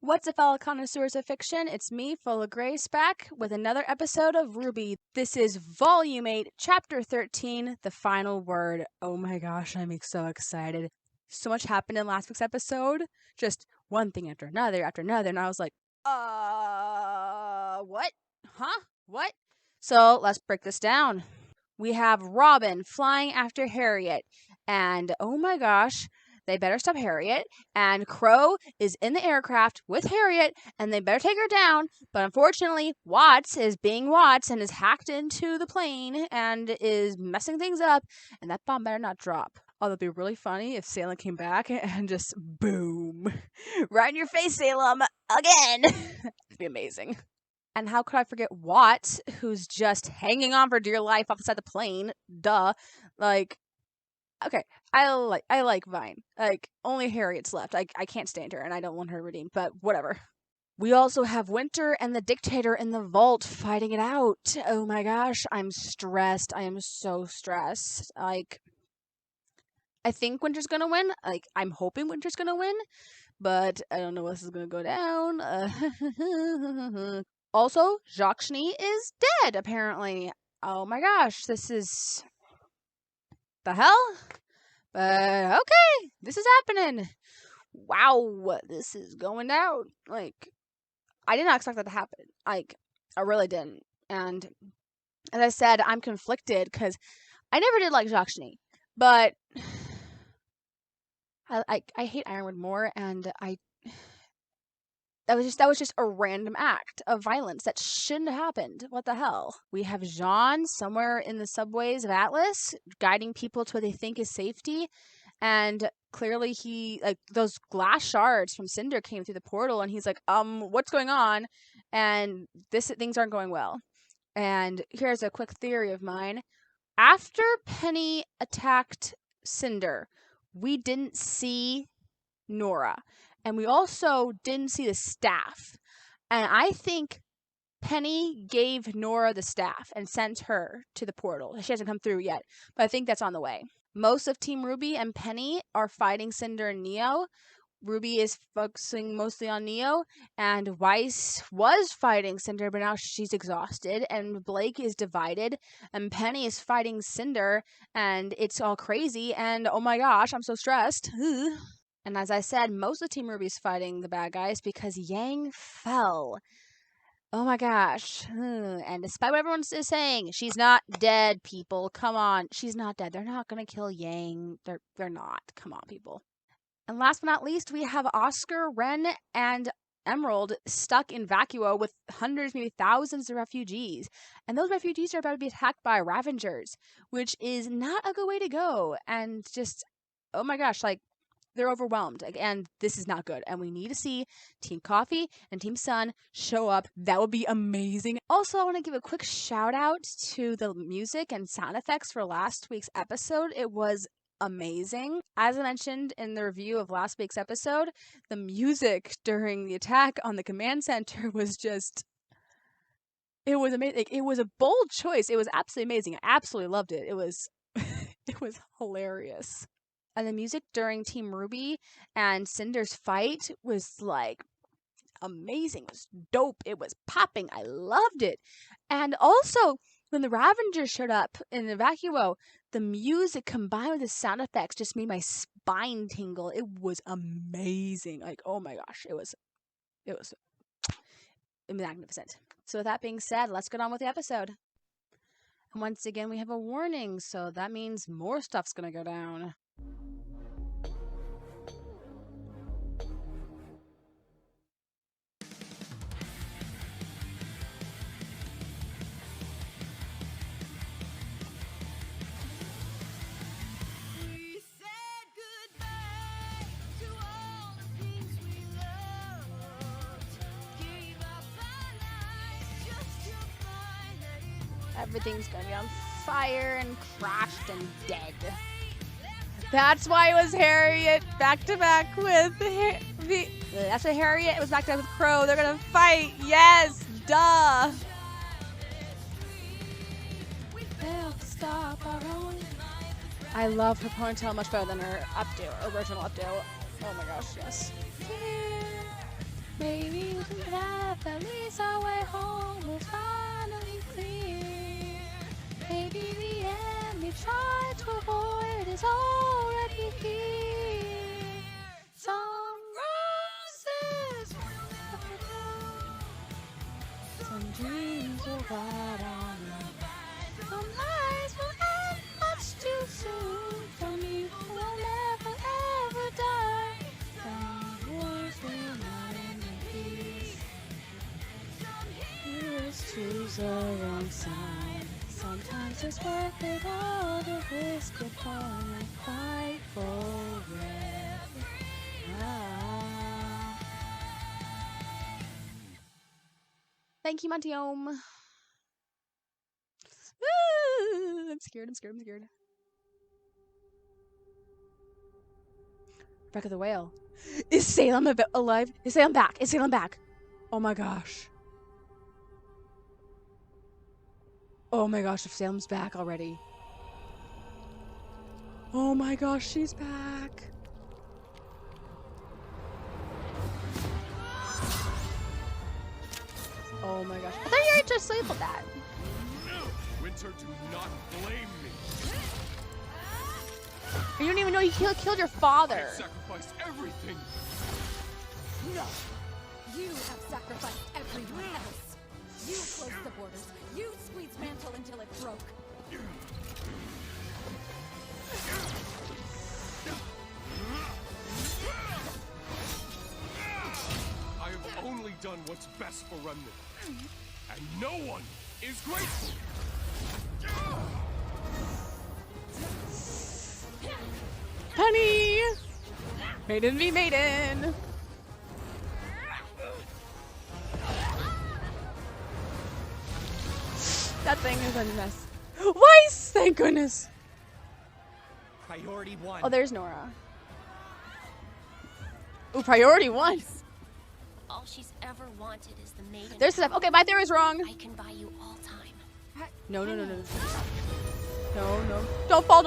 What's up, fellow connoisseurs of fiction? It's me, Full of Grace, back with another episode of RWBY. This is Volume 8, Chapter 13, The Final Word. Oh my gosh, I'm so excited. So much happened in last week's episode. Just one thing after another, and I was like, what? Huh? What? So, let's break this down. We have Robin flying after Harriet, and oh my gosh, they better stop Harriet, and Crow is in the aircraft with Harriet, and they better take her down, but unfortunately, Watts is being Watts and is hacked into the plane and is messing things up, and that bomb better not drop. Oh, that'd be really funny if Salem came back and just boom. Right in your face, Salem, again. That'd be amazing. And how could I forget Watts, who's just hanging on for dear life off the side of the plane? Duh. Okay, I like Vine. Only Harriet's left. I can't stand her, and I don't want her redeemed, but whatever. We also have Winter and the Dictator in the vault fighting it out. Oh my gosh, I'm stressed. I am so stressed. I think Winter's gonna win. I'm hoping Winter's gonna win, but I don't know what this is gonna go down. Also, Jacques is dead, apparently. Oh my gosh, this is... the hell? But okay, this is happening. Wow, this is going down. I did not expect that to happen. I really didn't. And as I said, I'm conflicted because I never did like Jacques, but I hate Ironwood more, and that was just a random act of violence that shouldn't have happened. What the hell? We have Jean somewhere in the subways of Atlas guiding people to what they think is safety, and clearly he those glass shards from Cinder came through the portal, and he's like, what's going on? And things aren't going well. And here's a quick theory of mine. After Penny attacked Cinder, we didn't see Nora. And we also didn't see the staff. And I think Penny gave Nora the staff and sent her to the portal. She hasn't come through yet, but I think that's on the way. Most of Team RWBY and Penny are fighting Cinder and Neo. RWBY is focusing mostly on Neo, and Weiss was fighting Cinder, but now she's exhausted, and Blake is divided, and Penny is fighting Cinder, and it's all crazy, and oh my gosh, I'm so stressed. And as I said, most of Team RWBY is fighting the bad guys because Yang fell. Oh my gosh. And despite what everyone is saying, she's not dead, people. Come on. She's not dead. They're not going to kill Yang. They're not. Come on, people. And last but not least, we have Oscar, Ren, and Emerald stuck in Vacuo with hundreds, maybe thousands of refugees. And those refugees are about to be attacked by Ravengers, which is not a good way to go. And just, oh my gosh, they're overwhelmed, and this is not good. And we need to see Team Coffee and Team Sun show up. That would be amazing. Also, I want to give a quick shout out to the music and sound effects for last week's episode. It was amazing. As I mentioned in the review of last week's episode, the music during the attack on the command center was just... it was amazing. It was a bold choice. It was absolutely amazing. I absolutely loved it. It was it was hilarious. And the music during Team RWBY and Cinder's fight was amazing. It was dope. It was popping. I loved it. And also, when the Ravengers showed up in the Vacuo, the music combined with the sound effects just made my spine tingle. It was amazing. Oh my gosh, it was magnificent. So with that being said, let's get on with the episode. And once again, we have a warning, so that means more stuff's gonna go down. Everything's gonna be on fire and crashed and dead. That's why it was Harriet back to back with that's what Harriet was back to back with Crow. They're gonna fight. Yes, duh. I love her ponytail much better than her updo, original updo. Oh my gosh, yes. Maybe the path that leads our way home is finally clear. Maybe the end we tried to avoid is already here. Some roses will never grow. Some dreams will ride on. Some lies will end much too soon. Some youth will never ever die. Some wars will not end in peace. Heroes choose the wrong side. Sometimes it's worth it all to risk it all and fight forever. Thank you, Montiome. I'm scared. Rebecca the Whale. Is Salem alive? Is Salem back? Oh my gosh. If Salem's back already. Oh my gosh, she's back. Oh my gosh. I thought you were just asleep with that. No! Winter, do not blame me. You don't even know he killed your father. I sacrificed everything. No! You have sacrificed everyone else. You closed the borders. You squeezed Mantle until it broke. I have only done what's best for Remnant. And no one is grateful. Honey! Maiden be maiden. That thing is a mess. Weiss! Thank goodness. Priority 1. Oh, there's Nora. Ooh, priority 1. All she's ever wanted is the maiden. There's stuff. Okay, my theory's wrong. I can buy you all time. No. No. Don't fall.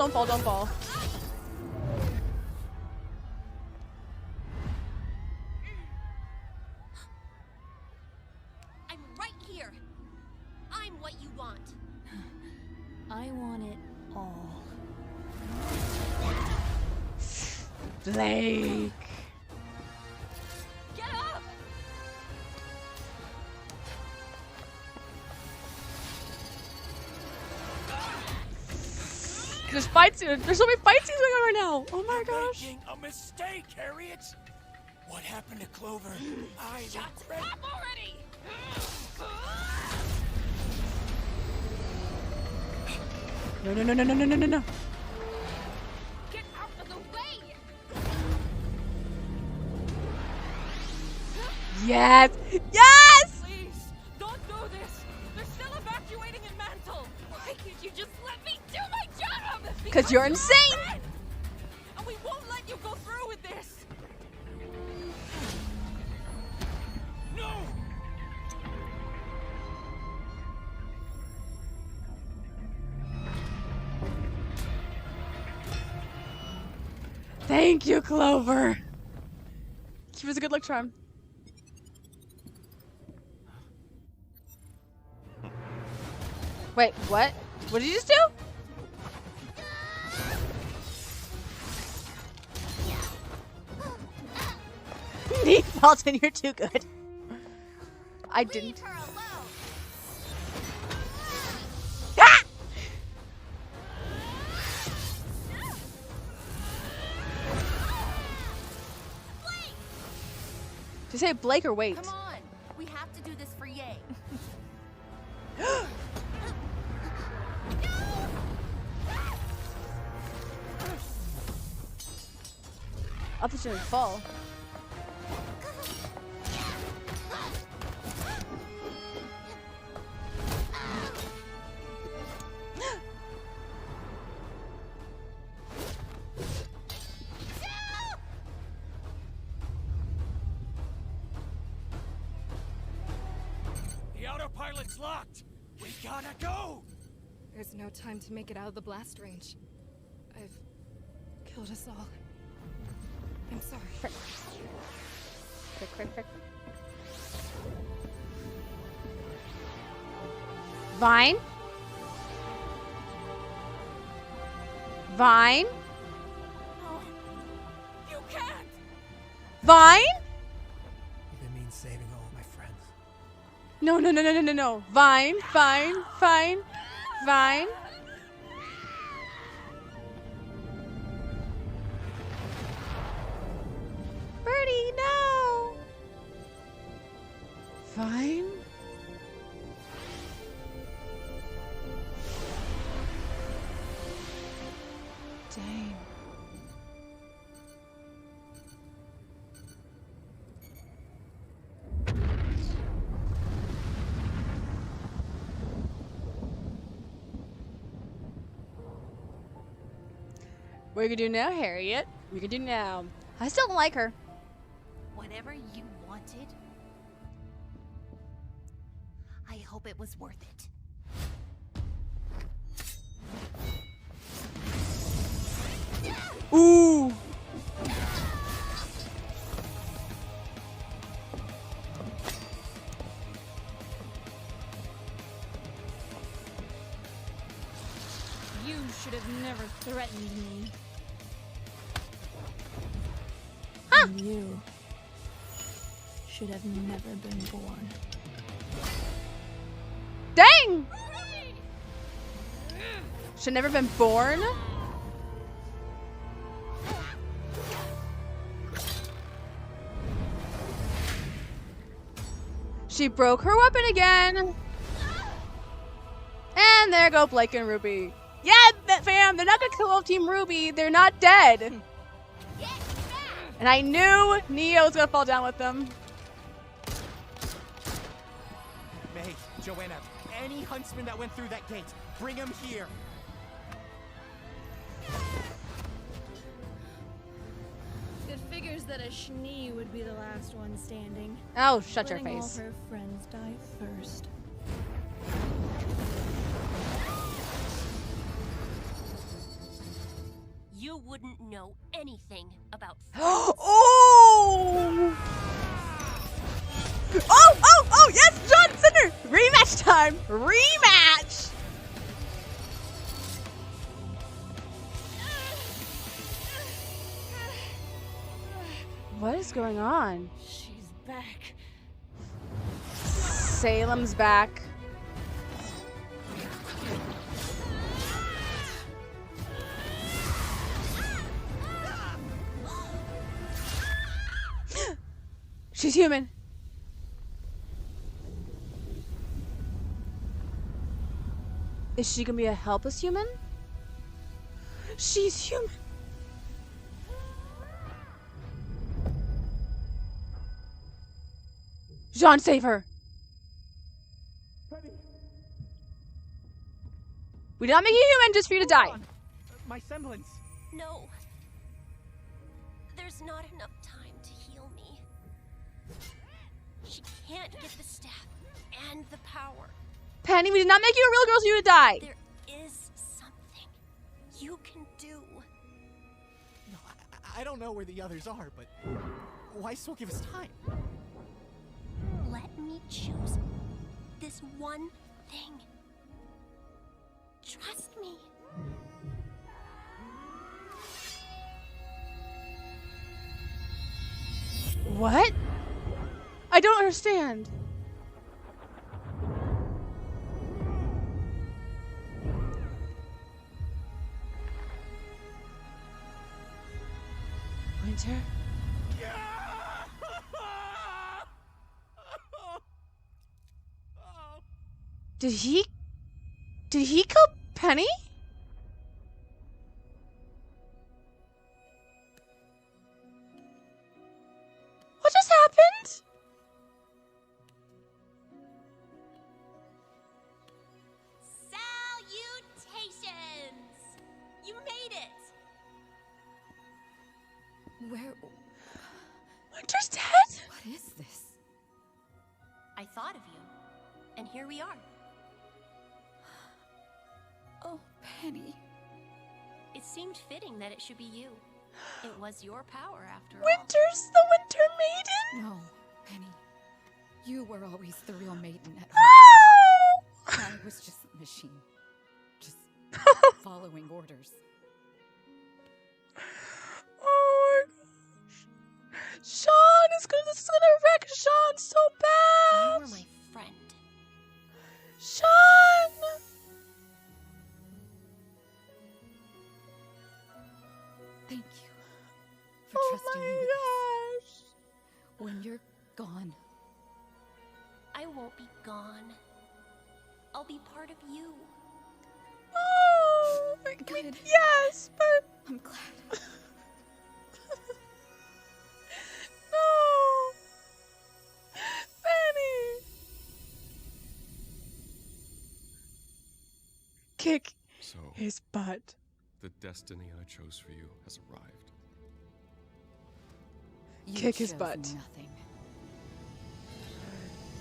I'm right here. I'm what you want. I want it all. Blake. Get up! There's fight scenes. There's so many fight scenes going on right now. Oh my gosh. Making a mistake, Harriet. What happened to Clover? I Shut regret. up already! No. Get out of the way! Yes. Please, don't do this. They're still evacuating in Mantle. Why can't you just let me do my job? Because you're insane. And we won't let you go through with this. No! Thank you, Clover. She was a good luck charm. Wait, what? What did you just do? Neat, Walton, you're too good. I didn't. Leave her alone. Ah! Did you say Blake or wait? Come on. We have to do this for Ye. I thought you would fall. The autopilot's locked. We gotta go. There's no time to make it out of the blast range. I've killed us all. I'm sorry. Frick. Vine? Vine? Oh, you can't! Vine? If it means saving all of my friends. No, no, no, no, no, no, no. Vine, Vine, Vine, Vine. Birdie, no! Vine? Dang. What are you gonna do now, Harriet? What are you gonna do now? I still don't like her. Whatever you wanted, I hope it was worth it. Ooh! You should have never threatened me. And you should have never been born. Dang! Should never been born? She broke her weapon again. And there go Blake and Ruby. Yeah, fam, they're not gonna kill off Team Ruby. They're not dead. And I knew Neo was gonna fall down with them. May, Joanna, any huntsman that went through that gate, bring him here. It figures that a Schnee would be the last one standing. Oh, shut your Letting all face. her friends die first. You wouldn't know anything about Oh! Oh, yes, John Center! Rematch time! Rematch! What is going on? She's back. Salem's back. She's human. Is she gonna be a helpless human? She's human. Jean, save her. We did not make you human just for you to die. My semblance. No. There's not enough time to heal me. She can't get the staff and the power. Penny, we did not make you a real girl so you to die. There is something you can do. No, I don't know where the others are, but why still give us time? Let me choose this one thing. Trust me. What? I don't understand. Winter? Did he kill Penny? What just happened? Salutations! You made it! Where? Winter's dead? What is this? I thought of you, and here we are. Oh, Penny. It seemed fitting that it should be you. It was your power, after all. Winter's the Winter Maiden? No, Penny. You were always the real maiden at heart. Oh! I was just a machine. Just following orders. Oh my gosh. Sean this is gonna wreck Sean so You bad. were my friend. Sean! Thank you for Oh trusting me with my gosh. this. When you're gone, I won't be gone. I'll be part of you. Oh, Good. yes, but I'm glad. no. Benny. Kick So, his butt. the destiny I chose for you has arrived. You Kick his chose butt. Nothing.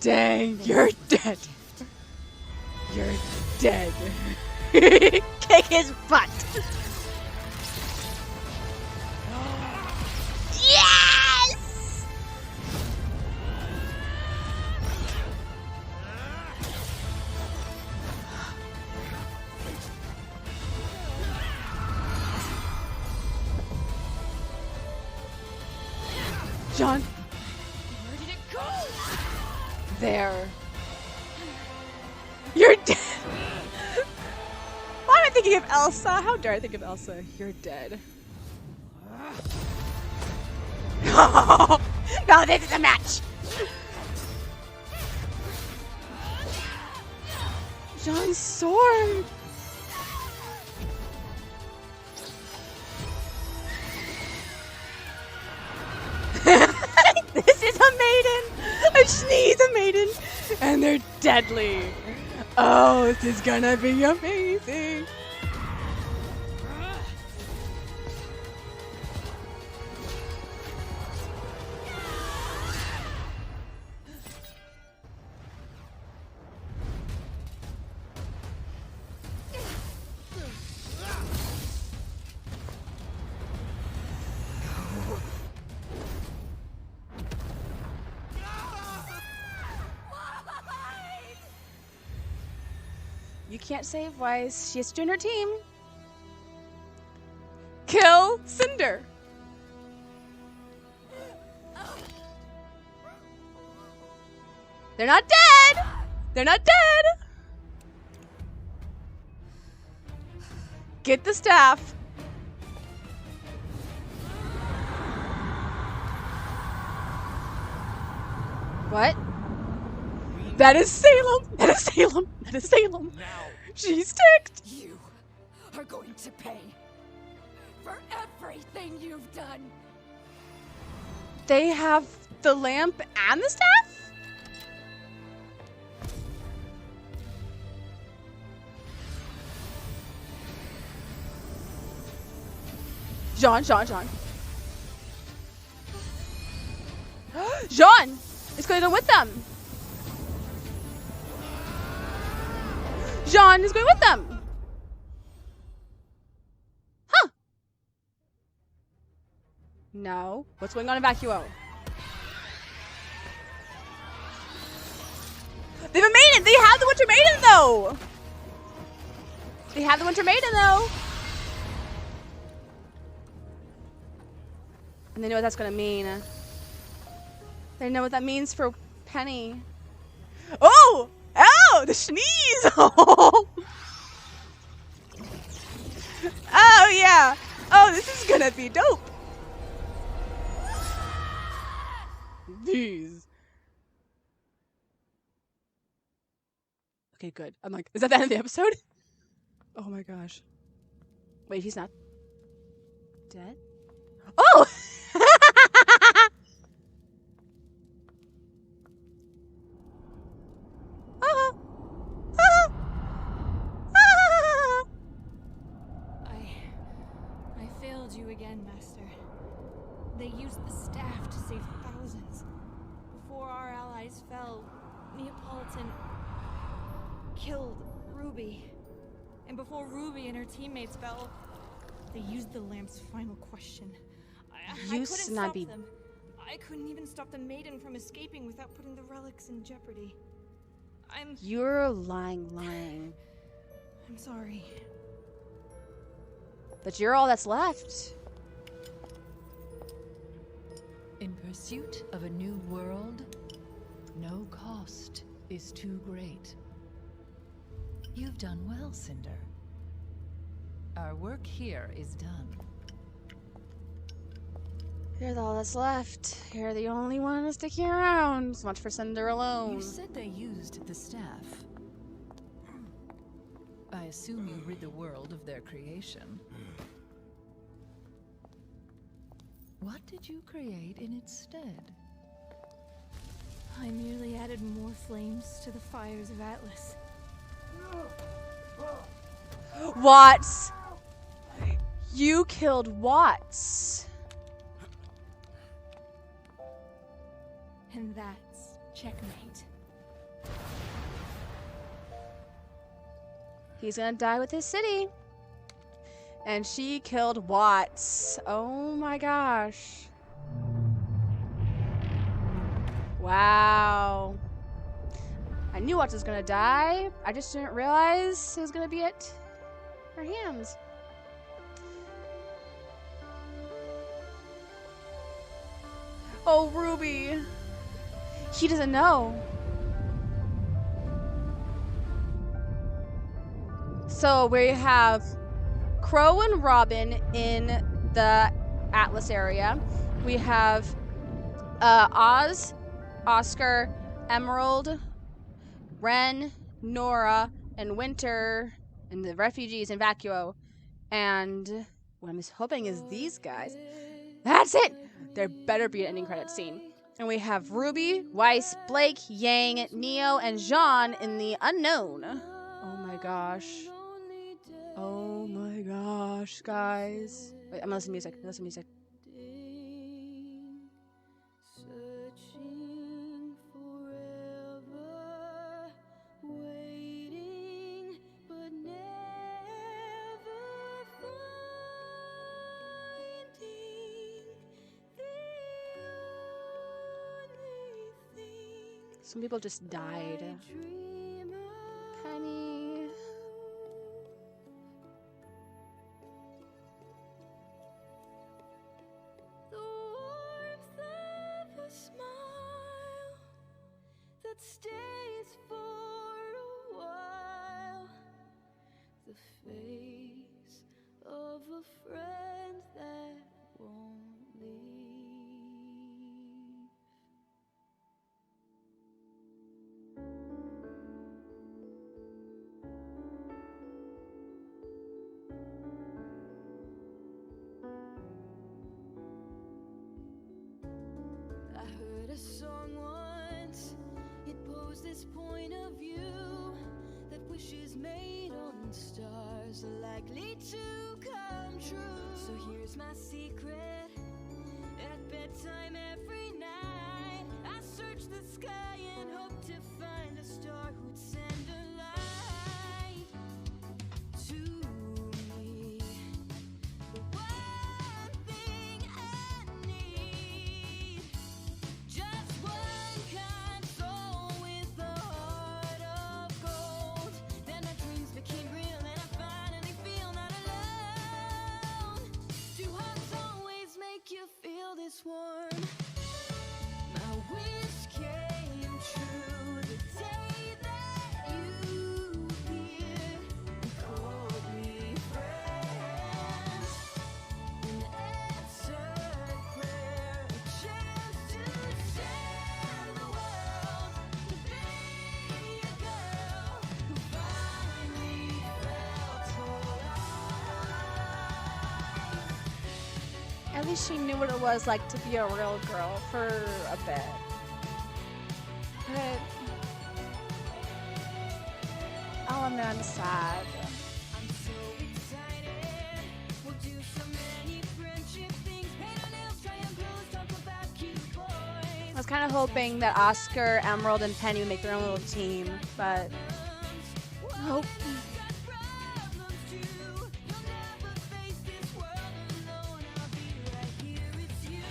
Dang, This you're was a dead. gift. You're dead. Kick his butt. Yes! John. Where did it go? There. You're dead. Why am I thinking of Elsa? How dare I think of Elsa? You're dead. No, this is a match. John's sword. This is a maiden. A sneeze a maiden. And they're deadly. Oh, this is gonna be amazing. You can't save Wise. She has to join her team. Kill Cinder. They're not dead. They're not dead. Get the staff. What? That is Salem. That is Salem. That is Salem. Now. She's ticked. You are going to pay for everything you've done. They have the lamp and the staff? Jean. Jean is going to go with them. Jean is going with them. Huh. No. What's going on in Vacuo? They have a maiden. They have the Winter Maiden, though. They have the Winter Maiden, though. And they know what that's going to mean. They know what that means for Penny. Oh! Ow! The sneeze! Oh, yeah. Oh, this is going to be dope. These. Okay, good. I'm like, is that the end of the episode? Oh my gosh. Wait, he's not dead? Oh! I failed you again, Master. They used the staff to save thousands. Before our allies fell, Neapolitan killed Ruby. And before Ruby and her teammates fell, they used the lamp's final question. I couldn't stop them. I couldn't even stop the maiden from escaping without putting the relics in jeopardy. You're lying. I'm sorry. But you're all that's left. In pursuit of a new world, no cost is too great. You've done well, Cinder. Our work here is done. You're all that's left. You're the only one sticking around. So much for Cinder alone. You said they used the staff. I assume you rid the world of their creation. What did you create in its stead? I merely added more flames to the fires of Atlas. Watts! You killed Watts. And that's checkmate. He's gonna die with his city. And she killed Watts. Oh my gosh. Wow. I knew Watts was gonna die. I just didn't realize it was gonna be at her hands. Oh, RWBY. He doesn't know. So we have Crow and Robin in the Atlas area. We have Oz, Oscar, Emerald, Ren, Nora, and Winter, and the refugees in Vacuo. And what I'm hoping is these guys. That's it! There better be an ending credit scene. And we have RWBY, Weiss, Blake, Yang, Neo, and Jean in the unknown. Oh my gosh. Oh my gosh, guys. Wait, I'm gonna listen to music. Listen to music. Searching forever, waiting, but never finding the only thing Some people just died. I dream of. Penny. The warmth of a smile that stays for a while. The face of a friend that won't leave. I heard a song once, it posed this point of view, that wishes made on stars are likely to come true. So here's my secret, at bedtime every night, I search the sky and hope to find a star who'd send a light to me. The one thing I need, just one kind soul with a heart of gold. Then my dreams became real and I finally feel not alone. Do hugs always make you feel this warm? My wish came true the day that you appeared and called me friend. An answered prayer, a chance to share the world, to be a girl who finally felt alive. At least she knew what it was like to be a real girl for a bit. But oh man, I'm sad. I'm so excited. We'll do so many friendship things. Paint our nails, try on clothes, talk about cute boys. I was kind of hoping that Oscar, Emerald, and Penny would make their own little team, but nope. Got problems too. You'll never face this world alone. I'll be right here. It's you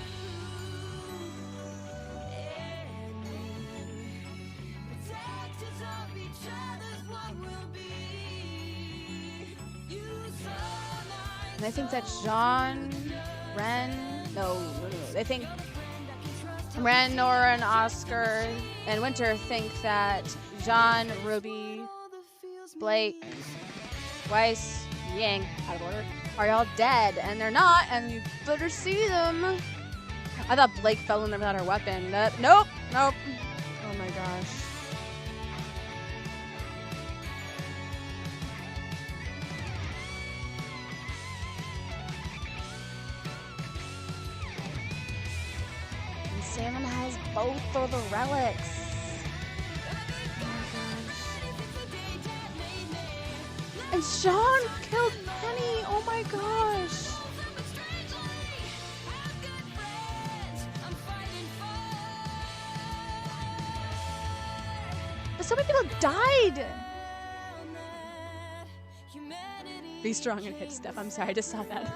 and me. Protect us all. And I think that Jean, Ren, no, they think Ren, Nora, and Oscar and Winter think that John, Ruby, Blake, Weiss, Yang, out of order, are all dead, and they're not, and you better see them. I thought Blake fell in there without her weapon. Nope. Oh my gosh. And Salmon has both of the relics. And Sean killed Penny. Oh my gosh. But so many people died. Be strong and hit stuff. I'm sorry, I just saw that.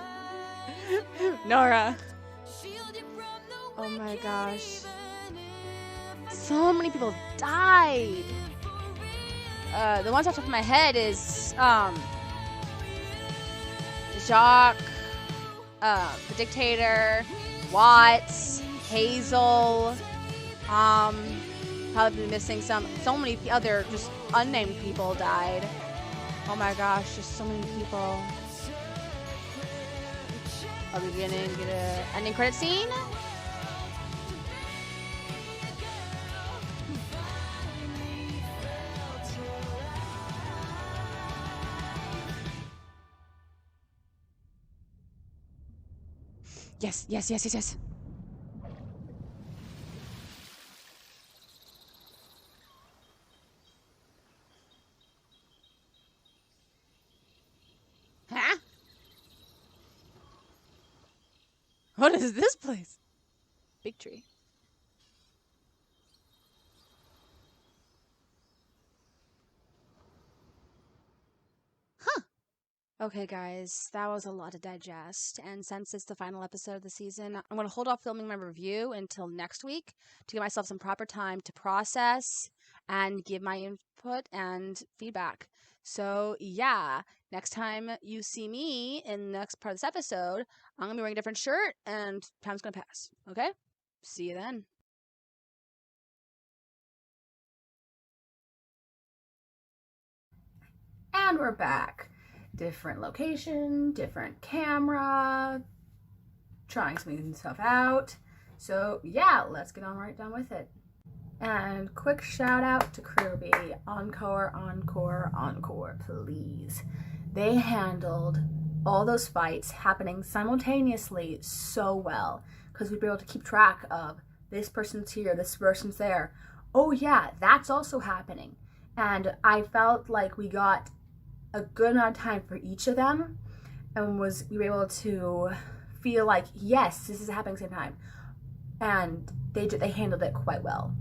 Nora. Oh my gosh. So many people died. The ones off the top of my head is Jacques, the Dictator, Watts, Hazel, probably missing so many other just unnamed people died. Oh my gosh, just so many people. Are we gonna get an ending credit scene? Yes. Huh? What is this place? Big tree. Okay, guys, that was a lot to digest. And since it's the final episode of the season, I'm going to hold off filming my review until next week to give myself some proper time to process and give my input and feedback. So, yeah, next time you see me in the next part of this episode, I'm going to be wearing a different shirt and time's going to pass. Okay? See you then. And we're back. Different location, different camera, trying some new stuff out. So yeah, let's get on right down with it. And quick shout out to RWBY. Encore, please. They handled all those fights happening simultaneously so well, because we'd be able to keep track of this person's here, this person's there. Oh yeah, that's also happening. And I felt like we got a good amount of time for each of them, and we were able to feel like, yes, this is happening at the same time. And they handled it quite well.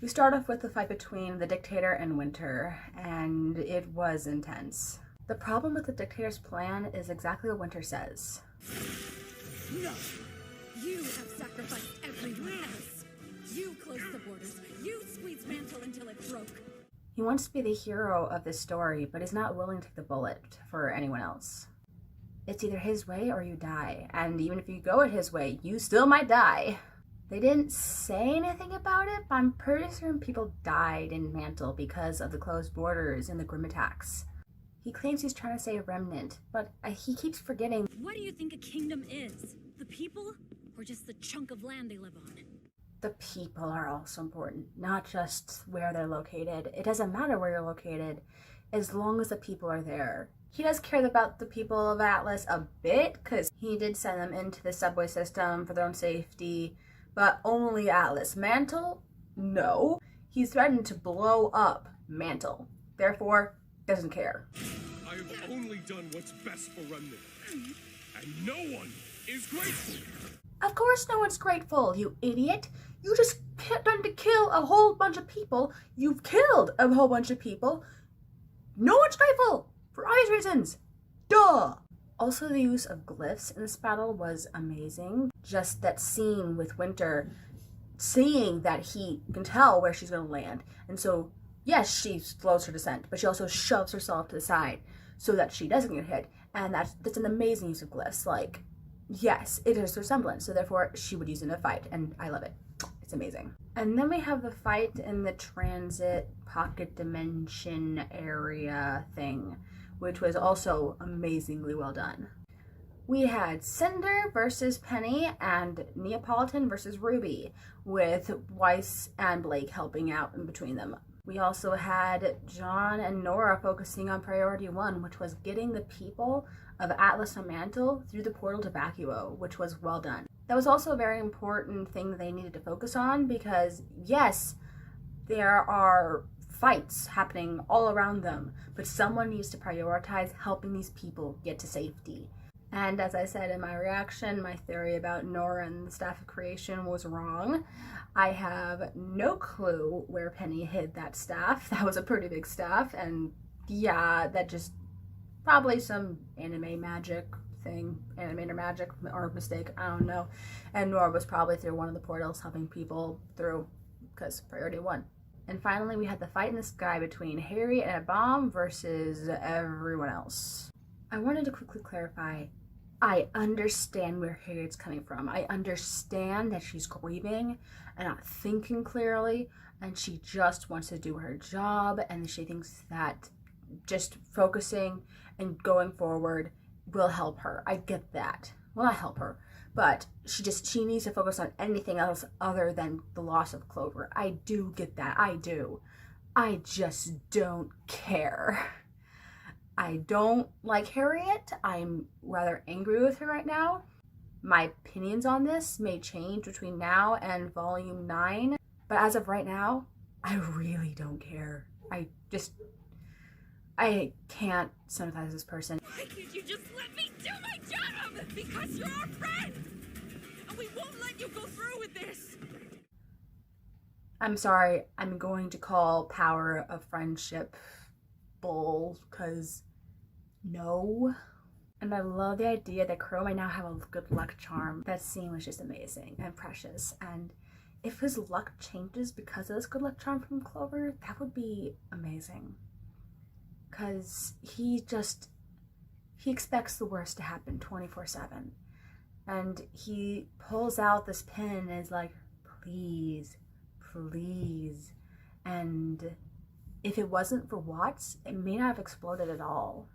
We start off with the fight between the Dictator and Winter, and it was intense. The problem with the Dictator's plan is exactly what Winter says. No! You have sacrificed everyone else! You closed the borders! You squeezed Mantle until it broke! He wants to be the hero of this story, but is not willing to take the bullet for anyone else. It's either his way or you die, and even if you go it his way, you still might die. They didn't say anything about it, but I'm pretty certain people died in Mantle because of the closed borders and the Grim attacks. He claims he's trying to save Remnant, but he keeps forgetting. What do you think a kingdom is? The people, or just the chunk of land they live on? The people are also important, not just where they're located. It doesn't matter where you're located, as long as the people are there. He does care about the people of Atlas a bit, because he did send them into the subway system for their own safety, but only Atlas. Mantle? No. He's threatened to blow up Mantle. Therefore, doesn't care. I have only done what's best for Remnant, and no one is grateful. Of course no one's grateful, you idiot. You just done to kill a whole bunch of people. You've killed a whole bunch of people. No one's grateful, for obvious reasons. Duh! Also, the use of glyphs in this battle was amazing. Just that scene with Winter, seeing that he can tell where she's going to land. And so, yes, she slows her descent, but she also shoves herself to the side. so that she doesn't get hit. And that's an amazing use of glyphs. Like, yes, it is resemblance, so therefore she would use it in a fight, and I love it. It's amazing. And then we have the fight in the transit pocket dimension area thing, which was also amazingly well done. We had Cinder versus Penny and Neapolitan versus RWBY, with Weiss and Blake helping out in between them. We also had John and Nora focusing on priority 1, which was getting the people of Atlas and Mantle through the portal to Vacuo, which was well done. That was also a very important thing that they needed to focus on, because yes, there are fights happening all around them, but someone needs to prioritize helping these people get to safety. And as I said in my reaction, my theory about Nora and the Staff of Creation was wrong. I have no clue where Penny hid that staff. That was a pretty big staff, and yeah, that just probably some anime magic thing, animator magic or mistake, I don't know. And Nora was probably through one of the portals helping people through, because priority 1. And finally, we had the fight in the sky between Harry and a bomb versus everyone else. I wanted to quickly clarify, I understand where Harriet's coming from. I understand that she's grieving and not thinking clearly, and she just wants to do her job, and she thinks that just focusing and going forward will help her. I get that. Well, not help her, but she needs to focus on anything else other than the loss of Clover. I do get that. I do. I just don't care. I don't like Harriet. I'm rather angry with her right now. My opinions on this may change between now and volume 9, but as of right now, I really don't care. I can't sympathize with this person. Why can't you just let me do my job? Because you're our friend! And we won't let you go through with this! I'm sorry, I'm going to call power of friendship bull, because no. And I love the idea that Crow might now have a good luck charm. That scene was just amazing and precious. And if his luck changes because of this good luck charm from Clover, that would be amazing. Because he expects the worst to happen 24/7. And he pulls out this pin and is like, please, please. And if it wasn't for Watts, it may not have exploded at all.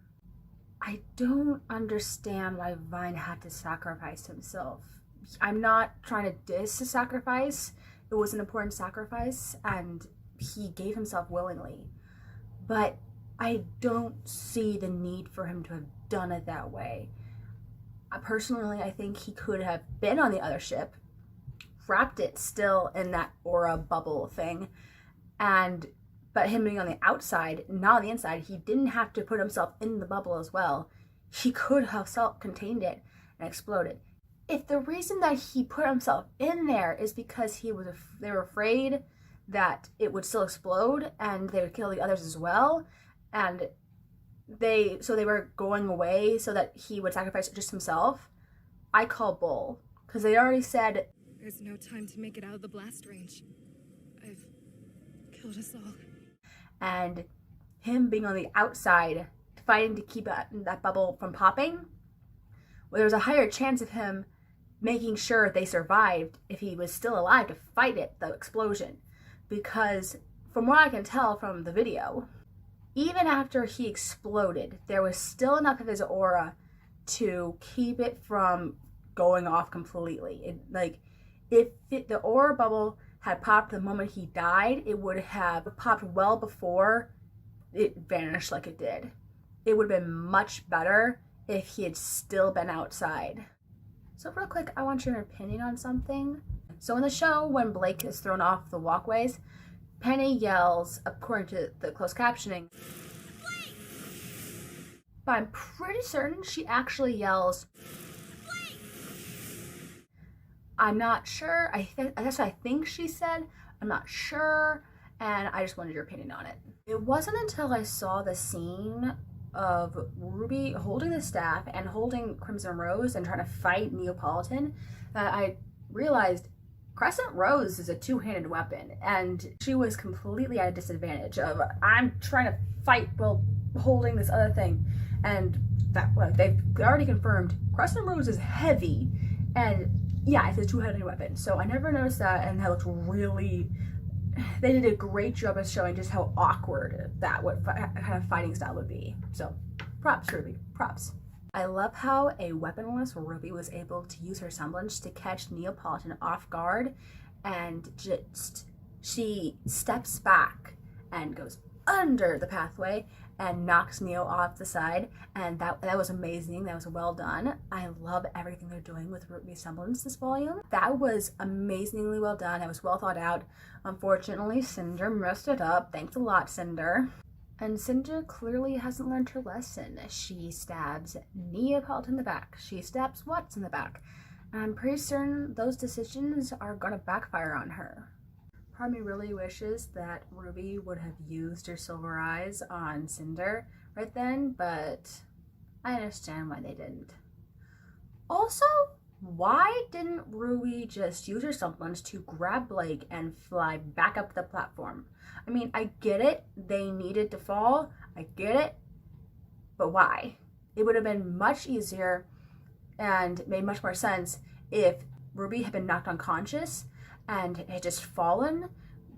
I don't understand why Vine had to sacrifice himself. I'm not trying to diss the sacrifice. It was an important sacrifice, and he gave himself willingly. But I don't see the need for him to have done it that way. Personally, I think he could have been on the other ship, wrapped it still in that aura bubble thing, but him being on the outside, not on the inside, he didn't have to put himself in the bubble as well. He could have self-contained it and exploded. If the reason that he put himself in there is because they were afraid that it would still explode and they would kill the others as well, and they were going away so that he would sacrifice just himself, I call bull. Because they already said, There's no time to make it out of the blast range. I've killed us all. And him being on the outside, fighting to keep that bubble from popping, well, there was a higher chance of him making sure they survived if he was still alive to fight the explosion. Because from what I can tell from the video, even after he exploded, there was still enough of his aura to keep it from going off completely. If the aura bubble had popped the moment he died, it would have popped well before it vanished like it did. It would have been much better if he had still been outside. So real quick, I want your opinion on something. So in the show, when Blake is thrown off the walkways, Penny yells, according to the closed captioning, Blake! But I'm pretty certain she actually yells, Blake! I'm not sure. That's what I think she said. I'm not sure, and I just wanted your opinion on it. It wasn't until I saw the scene of RWBY holding the staff and holding Crimson Rose and trying to fight Neapolitan that I realized Crescent Rose is a two-handed weapon, and she was completely at a disadvantage of, I'm trying to fight while holding this other thing. And that, well, they've already confirmed Crescent Rose is heavy, and yeah, it's a two-handed weapon. So I never noticed that, and that looked really. They did a great job of showing just how awkward that kind of fighting style would be. So, props, RWBY, props. I love how a weaponless RWBY was able to use her semblance to catch Neapolitan off guard, and just she steps back and goes under the pathway and knocks Neo off the side, and that was amazing. That was well done. I love everything they're doing with RWBY semblance this volume. That was amazingly well done. It was well thought out. Unfortunately, Cinder messed it up. Thanks a lot, Cinder. And Cinder clearly hasn't learned her lesson. She stabs Neapolitan in the back. She stabs Watts in the back. And I'm pretty certain those decisions are gonna backfire on her. Part of me really wishes that RWBY would have used her silver eyes on Cinder right then, but I understand why they didn't. Also, why didn't RWBY just use her semblance to grab Blake and fly back up the platform? I mean, I get it, they needed to fall, I get it, but why? It would have been much easier and made much more sense if RWBY had been knocked unconscious and had just fallen,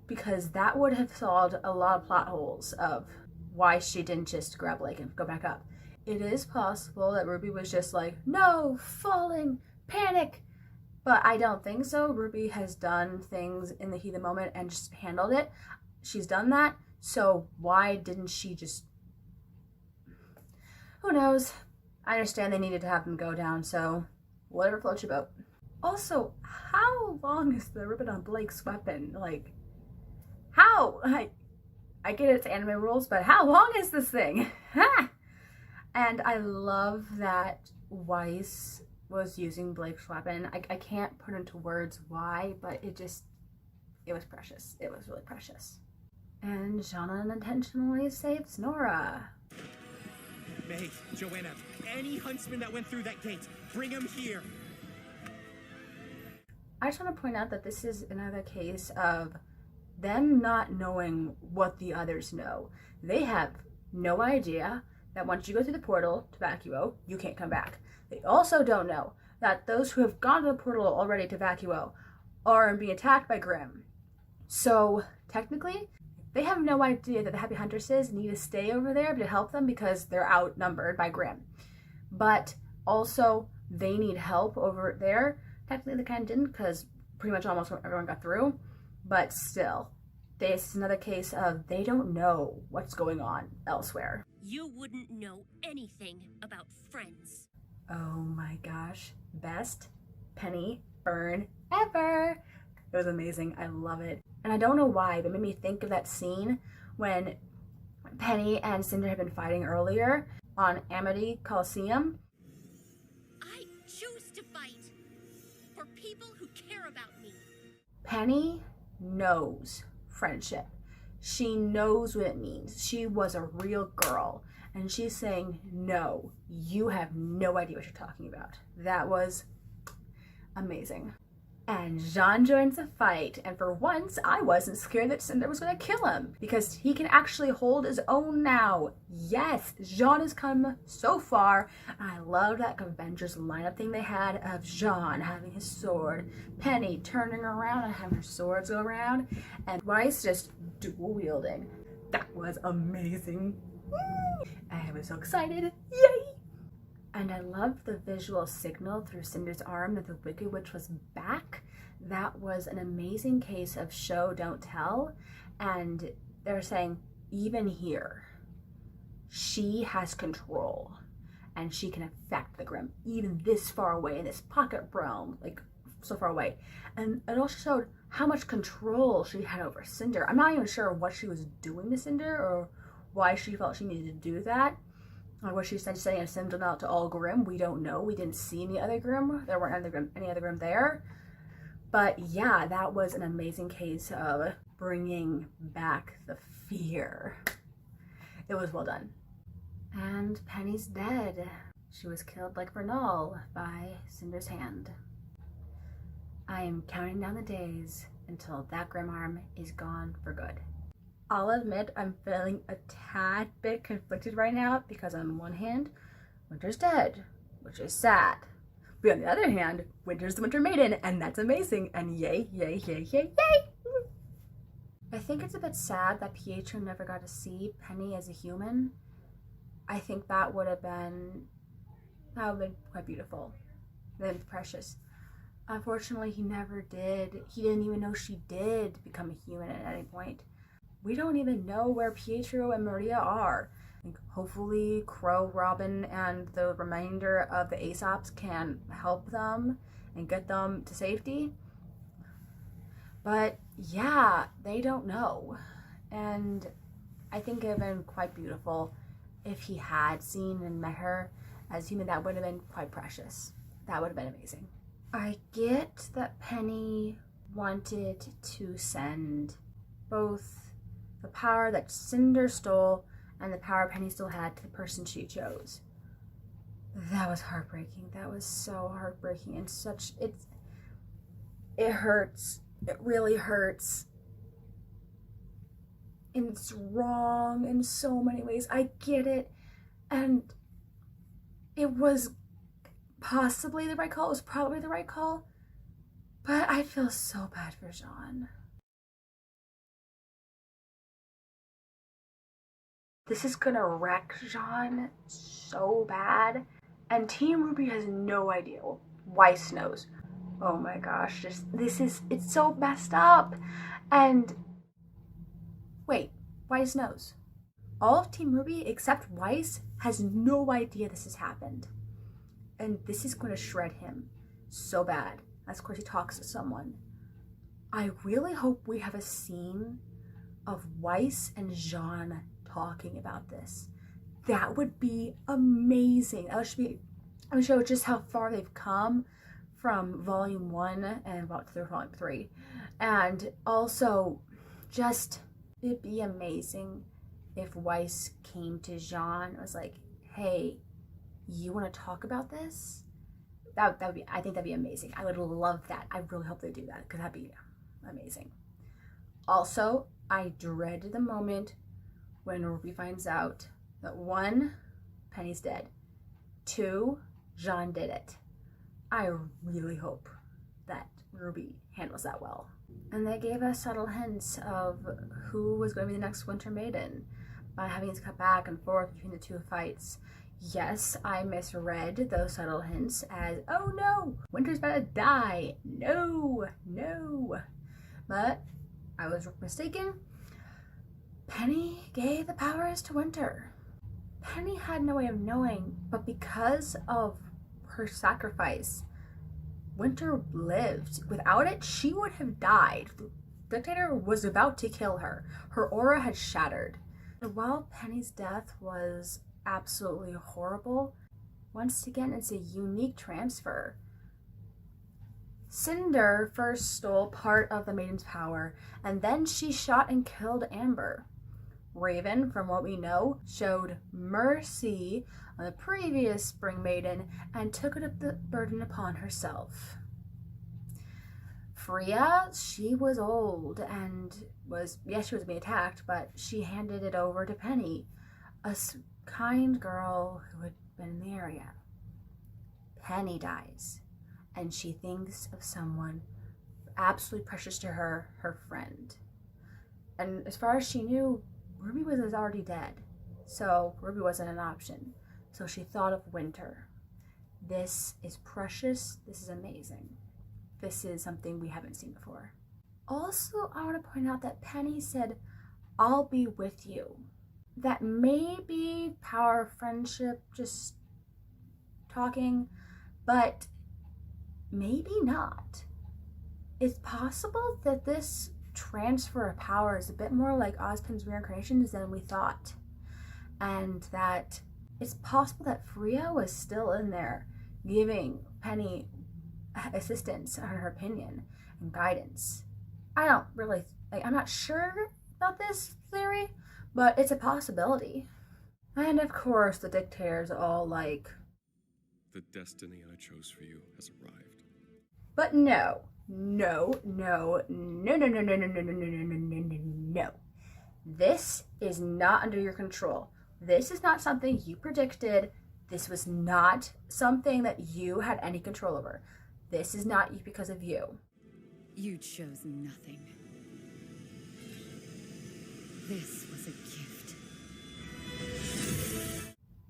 because that would have solved a lot of plot holes of why she didn't just grab Blake and go back up. It is possible that RWBY was just like, no, falling, panic, but I don't think so. RWBY has done things in the heat of the moment and just handled it. She's done that, so why didn't she just... Who knows? I understand they needed to have them go down, so whatever floats your boat. Also, how long is the ribbon on Blake's weapon? Like, how? I get it's anime rules, but how long is this thing? And I love that Weiss was using Blake's weapon. I can't put into words why, but it was precious. It was really precious. And Jean unintentionally saves Nora. May, Joanna, any huntsman that went through that gate, bring him here. I just want to point out that this is another case of them not knowing what the others know. They have no idea that once you go through the portal to Vacuo, you can't come back. They also don't know that those who have gone to the portal already to Vacuo are being attacked by Grimm. So, technically, they have no idea that the Happy Huntresses need to stay over there to help them because they're outnumbered by Grimm. But also, they need help over there. Technically, they kind of didn't because pretty much almost everyone got through. But still, this is another case of they don't know what's going on elsewhere. You wouldn't know anything about friends. Oh my gosh. Best Penny burn ever. It was amazing. I love it. And I don't know why, but it made me think of that scene when Penny and Cinder had been fighting earlier on Amity Coliseum. I choose to fight for people who care about me. Penny knows friendship. She knows what it means. She was a real girl. And she's saying, no, you have no idea what you're talking about. That was amazing. And Jean joins the fight, and for once, I wasn't scared that Cinder was going to kill him, because he can actually hold his own now. Yes, Jean has come so far, and I love that Avengers lineup thing they had of Jean having his sword, Penny turning around and having her swords go around, and Weiss just dual wielding. That was amazing. I was so excited. Yay! And I loved the visual signal through Cinder's arm that the Wicked Witch was back. That was an amazing case of show, don't tell. And they're saying, even here, she has control. And she can affect the Grimm, even this far away, in this pocket realm, like so far away. And it also showed how much control she had over Cinder. I'm not even sure what she was doing to Cinder or why she felt she needed to do that. Or was she saying a symbol out to all Grimm? We don't know. We didn't see any other Grimm. There weren't any other Grimm there. But yeah, that was an amazing case of bringing back the fear. It was well done. And Penny's dead. She was killed like Bernal by Cinder's hand. I am counting down the days until that Grimm arm is gone for good. I'll admit I'm feeling a tad bit conflicted right now because on one hand, Winter's dead, which is sad. But on the other hand, Winter's the Winter Maiden, and that's amazing, and yay, yay, yay, yay, yay! I think it's a bit sad that Pietro never got to see Penny as a human. I think that would have been quite beautiful. Then precious. Unfortunately, he never did. He didn't even know she did become a human at any point. We don't even know where Pietro and Maria are. Hopefully, Crow, Robin, and the remainder of the Aesops can help them and get them to safety. But yeah, they don't know. And I think it would have been quite beautiful if he had seen and met her as human. That would have been quite precious. That would have been amazing. I get that Penny wanted to send both the power that Cinder stole and the power Penny still had to the person she chose. That was heartbreaking. That was so heartbreaking and it hurts. It really hurts. And it's wrong in so many ways. I get it. And it was possibly the right call. It was probably the right call. But I feel so bad for Jean. This is gonna wreck Jean so bad. And Team RWBY has no idea. Well, Weiss knows. Oh my gosh, it's so messed up. And wait, Weiss knows. All of Team RWBY except Weiss has no idea this has happened. And this is going to shred him so bad. As of course he talks to someone. I really hope we have a scene of Weiss and Jean talking about this. That would be amazing. That would show just how far they've come from Volume 1 and through Volume 3. And also, just, it'd be amazing if Weiss came to Jean and was like, hey, you want to talk about this? I think that'd be amazing. I would love that. I really hope they do that because that'd be amazing. Also, I dread the moment when RWBY finds out that 1, Penny's dead. 2, Jean did it. I really hope that RWBY handles that well. And they gave us subtle hints of who was going to be the next Winter Maiden by having us cut back and forth between the two fights. Yes, I misread those subtle hints as, oh no, Winter's about to die. No. But I was mistaken. Penny gave the powers to Winter. Penny had no way of knowing, but because of her sacrifice, Winter lived. Without it, she would have died. The dictator was about to kill her. Her aura had shattered. And while Penny's death was absolutely horrible, once again, it's a unique transfer. Cinder first stole part of the Maiden's power, and then she shot and killed Amber. Raven, from what we know, showed mercy on the previous Spring Maiden and took the burden upon herself. Freya, she was old and she was being attacked, but she handed it over to Penny, a kind girl who had been in the area. Penny dies, and she thinks of someone absolutely precious to her, her friend. And as far as she knew, RWBY was already dead, so RWBY wasn't an option. So she thought of Winter. This is precious. This is amazing. This is something we haven't seen before. Also, I want to point out that Penny said, I'll be with you. That may be power, friendship, just talking, but maybe not. It's possible that this transfer of power is a bit more like Ozpin's reincarnations than we thought. And that it's possible that Freya was still in there giving Penny assistance on her opinion and guidance. I'm not sure about this theory, but it's a possibility. And of course, the dictators all like, the destiny I chose for you has arrived. But no. This is not under your control. This is not something you predicted. This was not something that you had any control over. This is not because of you. You chose nothing. This was a gift.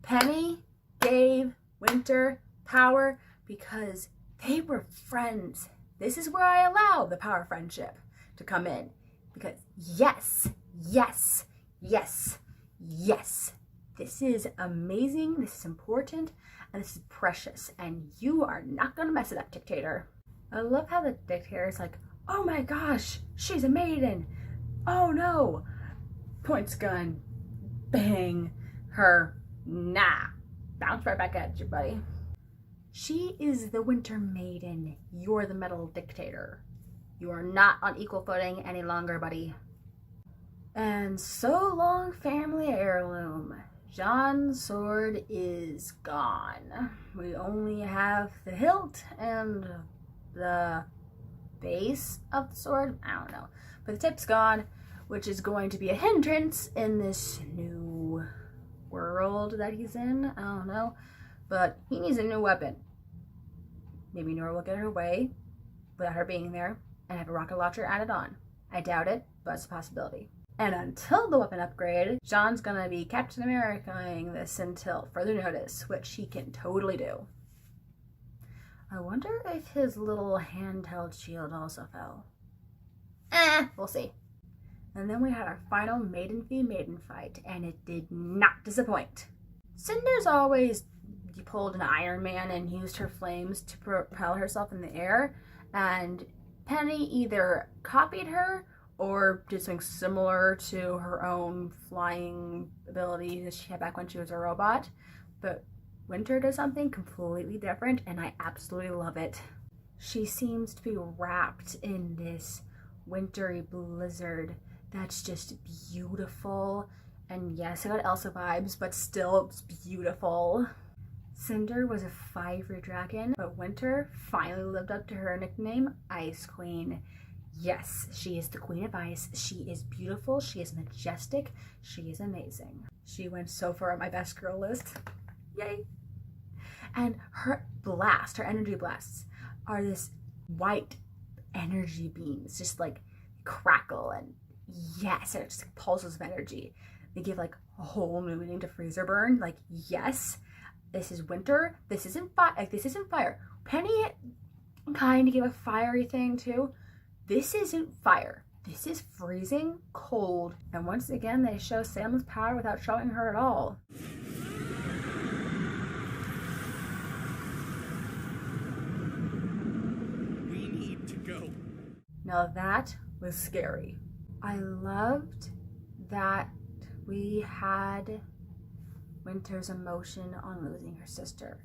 Penny gave Winter power because they were friends. This is where I allow the power friendship to come in. Because yes, yes, yes, yes, this is amazing, this is important, and this is precious, and you are not gonna mess it up, dictator. I love how the dictator is like, oh my gosh, she's a maiden. Oh no. Points gun. Bang. Her. Nah. Bounce right back at you, buddy. She is the Winter Maiden. You're the Metal Dictator. You are not on equal footing any longer, buddy. And so long, family heirloom. Jean's sword is gone. We only have the hilt and the base of the sword. I don't know. But the tip's gone, which is going to be a hindrance in this new world that he's in. I don't know. But he needs a new weapon. Maybe Nora will get her way without her being there and have a rocket launcher added on. I doubt it, but it's a possibility. And until the weapon upgrade, John's gonna be Captain America-ing this until further notice, which he can totally do. I wonder if his little handheld shield also fell. We'll see. And then we had our final maiden v maiden fight, and it did not disappoint. Cinder's always pulled an Iron Man and used her flames to propel herself in the air, and Penny either copied her or did something similar to her own flying ability that she had back when she was a robot. But Winter does something completely different, and I absolutely love it. She seems to be wrapped in this wintry blizzard that's just beautiful. And yes, I got Elsa vibes, but still it's beautiful. Cinder was a fiery dragon, but Winter finally lived up to her nickname, Ice Queen. Yes, she is the Queen of Ice. She is beautiful. She is majestic. She is amazing. She went so far on my best girl list. Yay. And her blast, her energy blasts, are this white energy beams, just like crackle, and yes, and it just pulses of energy. They give like a whole new meaning to freezer burn. Like, yes, this is winter. This isn't fire. Like, this isn't fire. Penny kind of gave a fiery thing too. This isn't fire. This is freezing cold. And once again, they show Sam's power without showing her at all. We need to go. Now that was scary. I loved that we had Winter's emotion on losing her sister.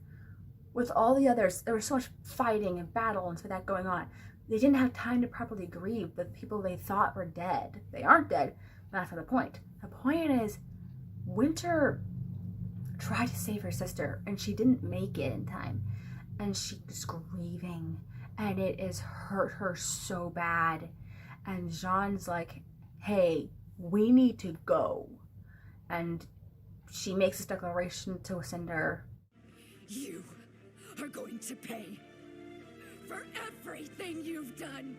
With all the others, there was so much fighting and battle and so that going on. They didn't have time to properly grieve the people they thought were dead. They aren't dead, but that's not the point. The point is, Winter tried to save her sister, and she didn't make it in time. And she was grieving, and it has hurt her so bad. And Jean's like, hey, we need to go. And she makes this declaration to Cinder. You are going to pay for everything you've done.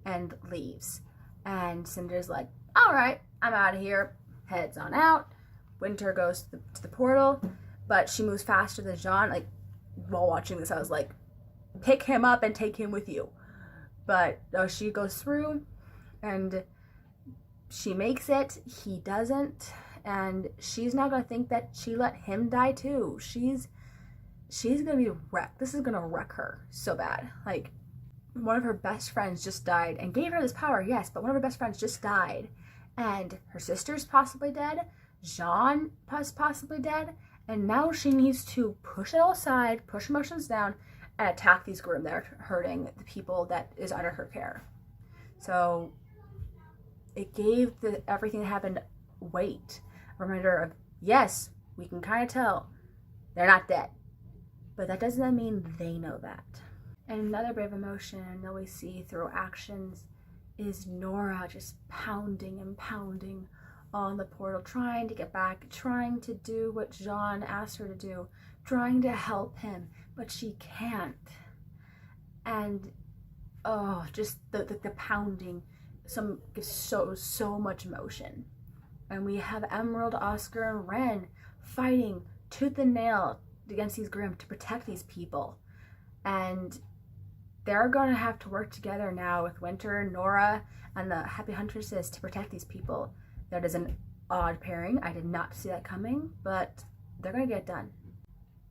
And leaves. And Cinder's like, all right, I'm out of here. Heads on out. Winter goes to the portal, but she moves faster than Jean. Like, while watching this, I was like, pick him up and take him with you. But she goes through, and she makes it. He doesn't. And she's now going to think that she let him die too. She's going to be wrecked. This is going to wreck her so bad. Like, one of her best friends just died and gave her this power, yes, but one of her best friends just died. And her sister's possibly dead. Jean is possibly dead. And now she needs to push it all aside, push emotions down, and attack these Grimm that are hurting the people that is under her care. So it gave everything that happened weight. A reminder of, yes, we can kind of tell they're not dead. But that doesn't mean they know that. And another brave emotion that we see through actions is Nora just pounding and pounding on the portal, trying to get back, trying to do what Jean asked her to do, trying to help him, but she can't. And oh, just the pounding gives so much emotion. And we have Emerald, Oscar, and Ren fighting tooth and nail against these Grimm to protect these people. And they're going to have to work together now with Winter, Nora, and the Happy Huntresses to protect these people. That is an odd pairing. I did not see that coming, but they're going to get it done.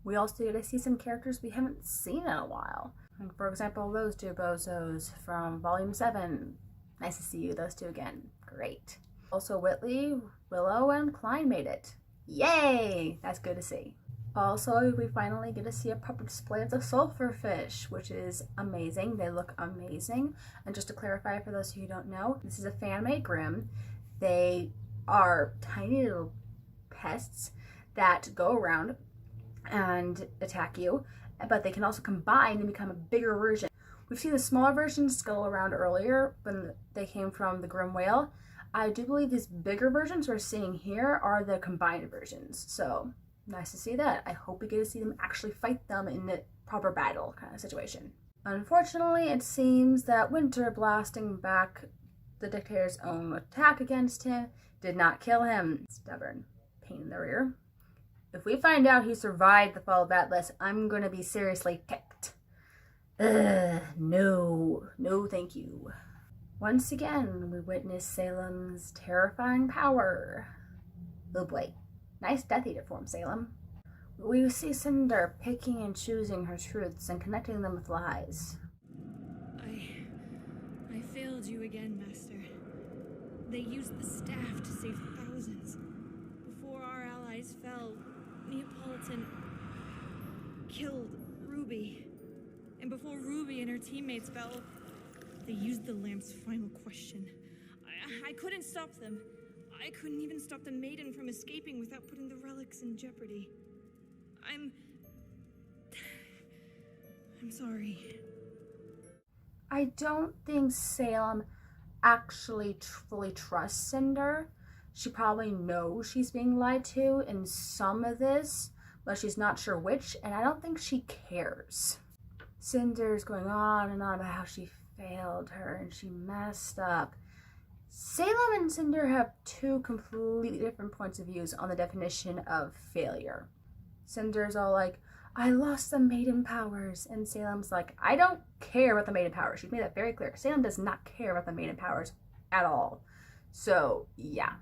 We also get to see some characters we haven't seen in a while. Like, for example, those two bozos from Volume 7. Nice to see you, those two again. Great. Also, Whitley, Willow, and Klein made it. Yay! That's good to see. Also, we finally get to see a puppet display of the sulfurfish, which is amazing. They look amazing. And just to clarify for those of you who don't know, this is a fan-made Grimm. They are tiny little pests that go around and attack you, but they can also combine and become a bigger version. We've seen the smaller versions go around earlier when they came from the Grimm whale. I do believe these bigger versions we're seeing here are the combined versions. So nice to see that. I hope we get to see them actually fight them in the proper battle kind of situation. Unfortunately, it seems that Winter blasting back the dictator's own attack against him did not kill him. Stubborn pain in the rear. If we find out he survived the fall of Atlas, I'm gonna be seriously ticked. No thank you. Once again, we witness Salem's terrifying power. Oh boy, nice Death Eater form, Salem. We see Cinder picking and choosing her truths and connecting them with lies. I failed you again, Master. They used the staff to save thousands. Before our allies fell, Neapolitan killed RWBY. And before RWBY and her teammates fell, they used the lamp's final question. I couldn't stop them. I couldn't even stop the maiden from escaping without putting the relics in jeopardy. I'm sorry. I don't think Salem actually fully trusts Cinder. She probably knows she's being lied to in some of this, but she's not sure which, and I don't think she cares. Cinder's going on and on about how she failed her and she messed up. Salem and Cinder have two completely different points of views on the definition of failure. Cinder's all like, I lost the maiden powers, and Salem's like, I don't care about the maiden powers. She's made that very clear. Salem does not care about the maiden powers at all. So, yeah.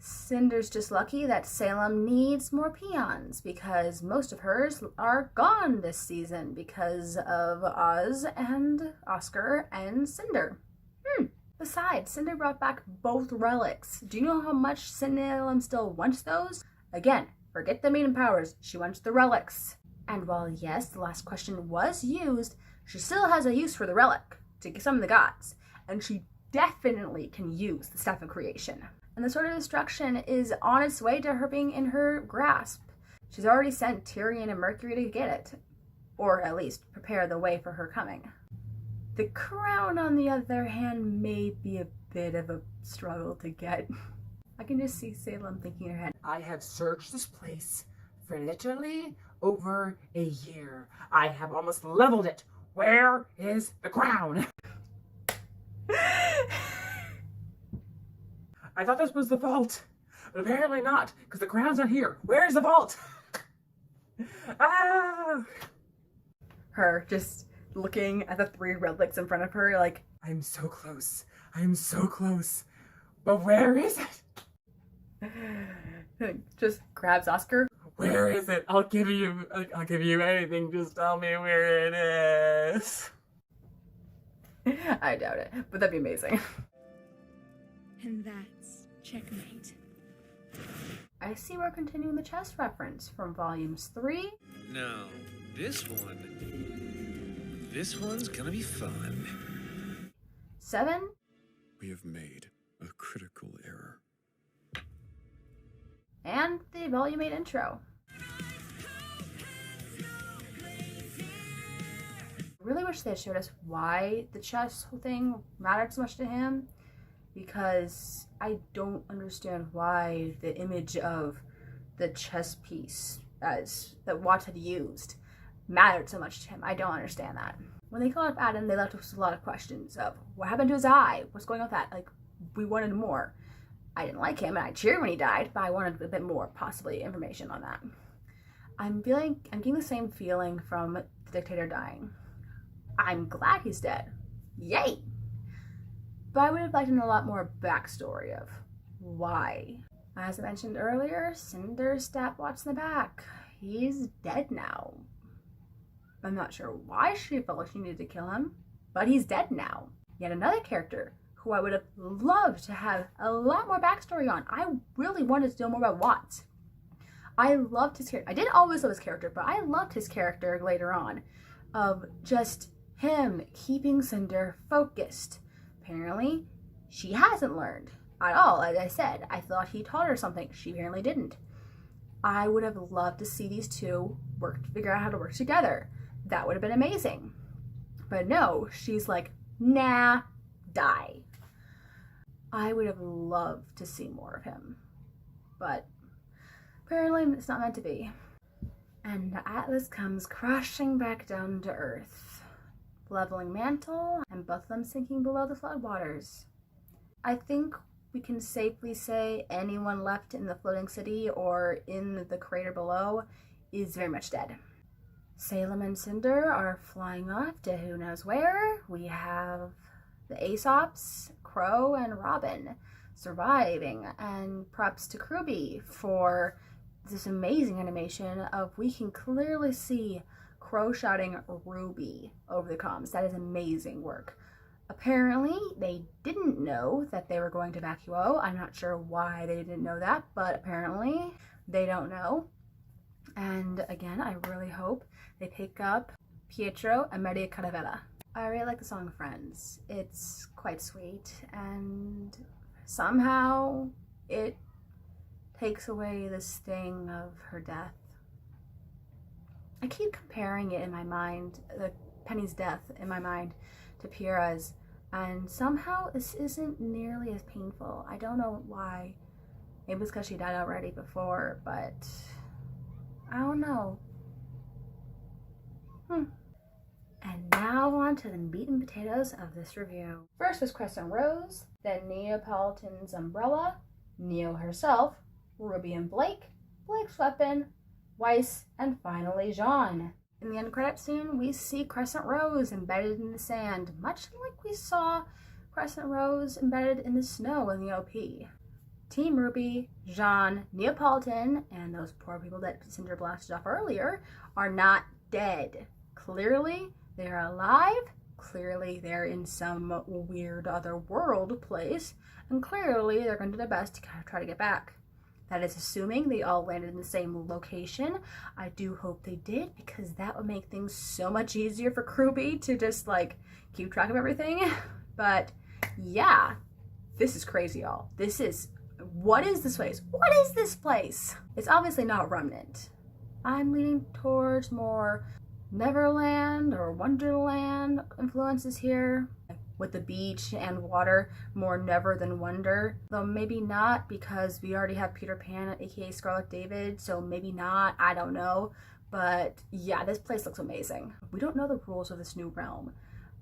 Cinder's just lucky that Salem needs more peons because most of hers are gone this season because of Oz and Oscar and Cinder. Besides, Cinder brought back both relics. Do you know how much Salem still wants those? Again, forget the maiden powers. She wants the relics. And while yes, the last question was used, she still has a use for the relic to summon the gods. And she definitely can use the Staff of Creation. And the Sword of Destruction is on its way to her being in her grasp. She's already sent Tyrion and Mercury to get it. Or at least prepare the way for her coming. The crown, on the other hand, may be a bit of a struggle to get. I can just see Salem thinking in her head, I have searched this place for literally over a year. I have almost leveled it. Where is the crown? I thought this was the vault, but apparently not, because the crown's not here. Where's the vault? Ah! Her just looking at the three relics in front of her, like, I'm so close. I'm so close. But where is it? Just grabs Oscar. Where is it? I'll give you anything. Just tell me where it is. I doubt it, but that'd be amazing. And that's checkmate. I see we're continuing the chess reference from volumes 3. No, this one's gonna be fun. 7. We have made a critical error. And the volume 8 intro. I really wish they had showed us why the chess thing mattered so much to him, because I don't understand why the image of the chess piece as that Watts had used mattered so much to him. I don't understand that. When they called up Adam, they left us with a lot of questions of what happened to his eye, what's going on with that. Like, we wanted more. I didn't like him and I cheered when he died, but I wanted a bit more, possibly, information on that. I'm getting the same feeling from the dictator dying. I'm glad he's dead. Yay! But I would have liked to know a lot more backstory of why. As I mentioned earlier, Cinder stabbed Watts in the back. He's dead now. I'm not sure why she felt like she needed to kill him, but he's dead now. Yet another character who I would have loved to have a lot more backstory on. I really wanted to know more about Watts. I loved his character. I didn't always love his character, but I loved his character later on. Of just him keeping Cinder focused. Apparently, she hasn't learned at all. As I said, I thought he taught her something. She apparently didn't. I would have loved to see these two figure out how to work together. That would have been amazing. But no, she's like, nah, die. I would have loved to see more of him. But apparently it's not meant to be. And the Atlas comes crashing back down to Earth, leveling Mantle, and both of them sinking below the floodwaters. I think we can safely say anyone left in the floating city or in the crater below is very much dead. Salem and Cinder are flying off to who knows where. We have the Aesops, Crow, and Robin surviving, and props to RWBY for this amazing animation of we can clearly see Crow shouting RWBY over the comms. That is amazing work. Apparently, they didn't know that they were going to Vacuo. I'm not sure why they didn't know that, but apparently they don't know. And again, I really hope they pick up Pietro and Maria Caravella. I really like the song Friends. It's quite sweet, and somehow it takes away the sting of her death. I keep comparing it in my mind, the Penny's death in my mind, to Piera's, and somehow this isn't nearly as painful. I don't know why. Maybe it's because she died already before, but I don't know. And now on to the meat and potatoes of this review. First was Crescent Rose, then Neapolitan's Umbrella, Neo herself, Ruby and Blake, Blake's weapon, Weiss, and finally Jean. In the end credit scene, we see Crescent Rose embedded in the sand, much like we saw Crescent Rose embedded in the snow in the OP. Team RWBY, Jean, Neapolitan, and those poor people that Cinder blasted off earlier are not dead. Clearly, they're alive. Clearly, they're in some weird other world place. And clearly, they're going to do their best to try to get back. That is assuming they all landed in the same location. I do hope they did, because that would make things so much easier for RWBY to just, like, keep track of everything. But, yeah. This is crazy, y'all. What is this place? What is this place? It's obviously not Remnant. I'm leaning towards more Neverland or Wonderland influences here, with the beach and water more never than wonder. Though maybe not, because we already have Peter Pan, aka Scarlet David, so maybe not, I don't know. But yeah, this place looks amazing. We don't know the rules of this new realm.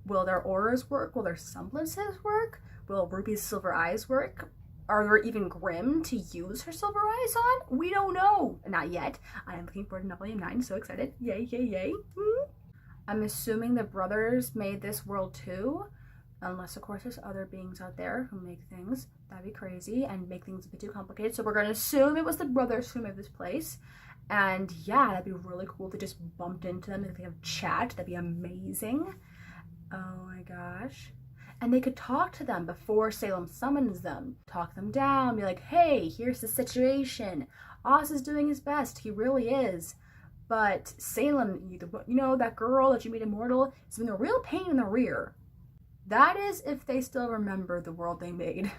Will their auras work? Will their semblances work? Will RWBY's silver eyes work? Are there even Grimm to use her silver eyes on? We don't know. Not yet. I am looking forward to Volume 9. So excited. Yay, yay, yay. I'm assuming the brothers made this world too. Unless, of course, there's other beings out there who make things. That'd be crazy and make things a bit too complicated. So we're going to assume it was the brothers who made this place. And yeah, that'd be really cool to just bump into them if they have chat. That'd be amazing. Oh my gosh. And they could talk to them before Salem summons them. Talk them down, be like, hey, here's the situation. Oz is doing his best, he really is. But Salem, you know, that girl that you made immortal, is in a real pain in the rear. That is if they still remember the world they made.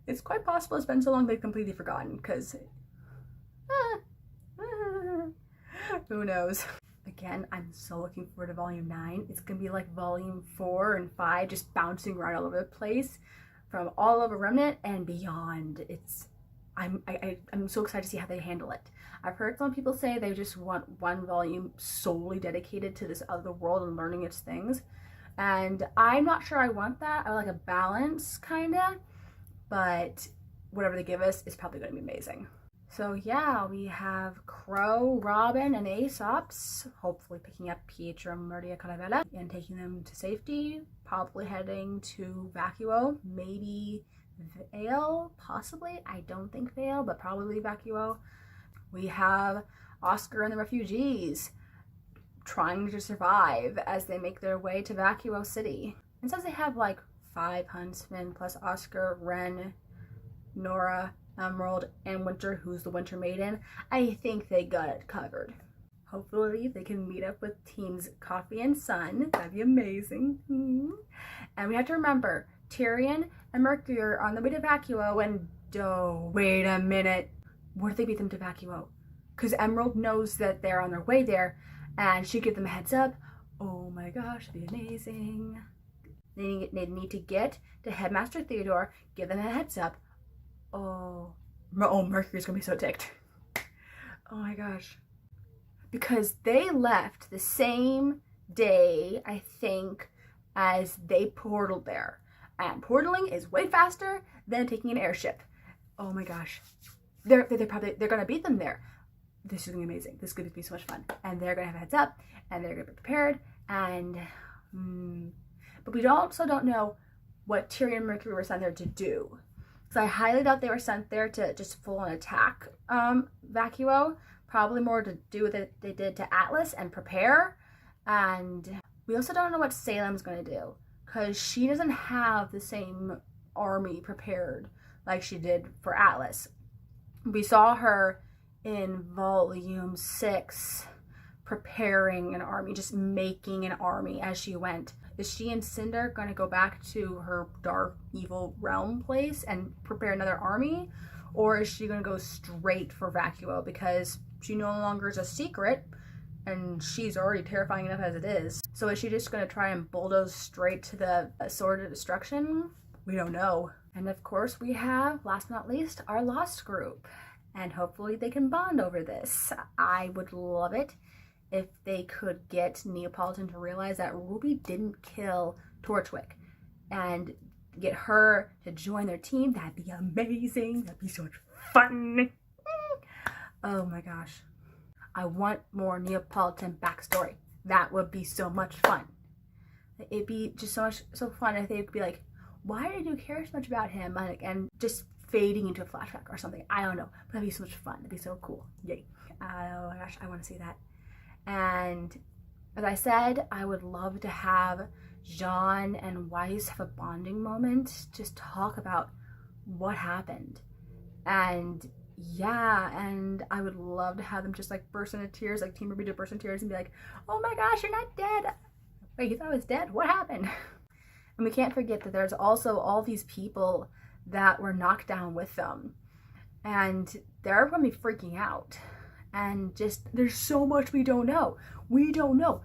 It's quite possible it's been so long they've completely forgotten, because who knows. again, I'm so looking forward to volume 9. It's gonna be like volume 4 and 5 just bouncing around all over the place from all over Remnant and beyond. I'm so excited to see how they handle it. I've heard some people say they just want one volume solely dedicated to this other world and learning its things. And I'm not sure I want that. I like a balance, kinda. But whatever they give us is probably going to be amazing. So yeah, we have Crow, Robin, and Aesop's hopefully picking up Pietro, Murdia, Caravella and taking them to safety. Probably heading to Vacuo, maybe Vale, possibly. I don't think Vale, but probably Vacuo. We have Oscar and the refugees trying to survive as they make their way to Vacuo City. It says they have like 5 huntsmen plus Oscar, Ren, Nora, Emerald, and Winter, who's the Winter Maiden. I think they got it covered. Hopefully they can meet up with teams Coffee and Sun. That'd be amazing. And we have to remember, Tyrion and Mercury are on the way to Vacuo, and wait a minute. What if they beat them to Vacuo? Because Emerald knows that they're on their way there, and she gives them a heads up. Oh my gosh, that'd be amazing. They need to get to Headmaster Theodore, give them a heads up. Oh, Mercury's gonna be so ticked. Oh my gosh. Because they left the same day, I think, as they portaled there. And portaling is way faster than taking an airship. Oh my gosh. They're gonna beat them there. This is gonna be amazing. This is gonna be so much fun. And they're gonna have a heads up, and they're gonna be prepared, and but we also don't know what Tyrion and Mercury were sent there to do. So I highly doubt they were sent there to just full on attack Vacuo. Probably more to do with what they did to Atlas and prepare. And we also don't know what Salem's gonna do, because she doesn't have the same army prepared like she did for Atlas. We saw her in volume 6 preparing an army, just making an army as she went. Is she and Cinder going to go back to her dark evil realm place and prepare another army? Or is she going to go straight for Vacuo because she no longer is a secret and she's already terrifying enough as it is? So is she just going to try and bulldoze straight to the Sword of Destruction? We don't know. And of course we have, last but not least, our Lost group. And hopefully they can bond over this. I would love it if they could get Neapolitan to realize that Ruby didn't kill Torchwick and get her to join their team. That'd be amazing. That'd be so much fun. Oh my gosh. I want more Neapolitan backstory. That would be so much fun. It'd be just so fun if they could be like, why did you care so much about him? And just fading into a flashback or something. I don't know. But that'd be so much fun. That'd be so cool. Yay. Oh my gosh, I want to see that. And as I said, I would love to have Jean and Weiss have a bonding moment. Just talk about what happened. And yeah, and I would love to have them just like burst into tears, like Team Ruby to burst into tears and be like, oh my gosh, you're not dead. Wait, you thought I was dead? What happened? And we can't forget that there's also all these people that were knocked down with them. And they're going to be freaking out. And just, there's so much we don't know. We don't know.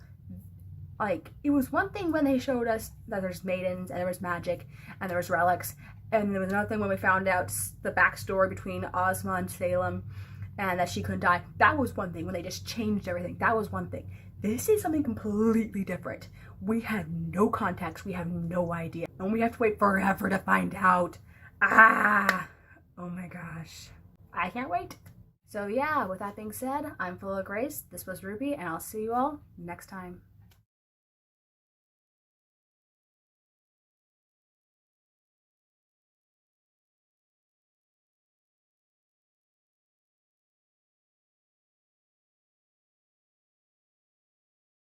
Like, it was one thing when they showed us that there's maidens, and there was magic, and there was relics. And there was another thing when we found out the backstory between Ozma and Salem, and that she couldn't die. That was one thing, when they just changed everything. That was one thing. This is something completely different. We have no context. We have no idea. And we have to wait forever to find out. Ah! Oh my gosh. I can't wait. So yeah, with that being said, I'm full of grace. This was Ruby, and I'll see you all next time.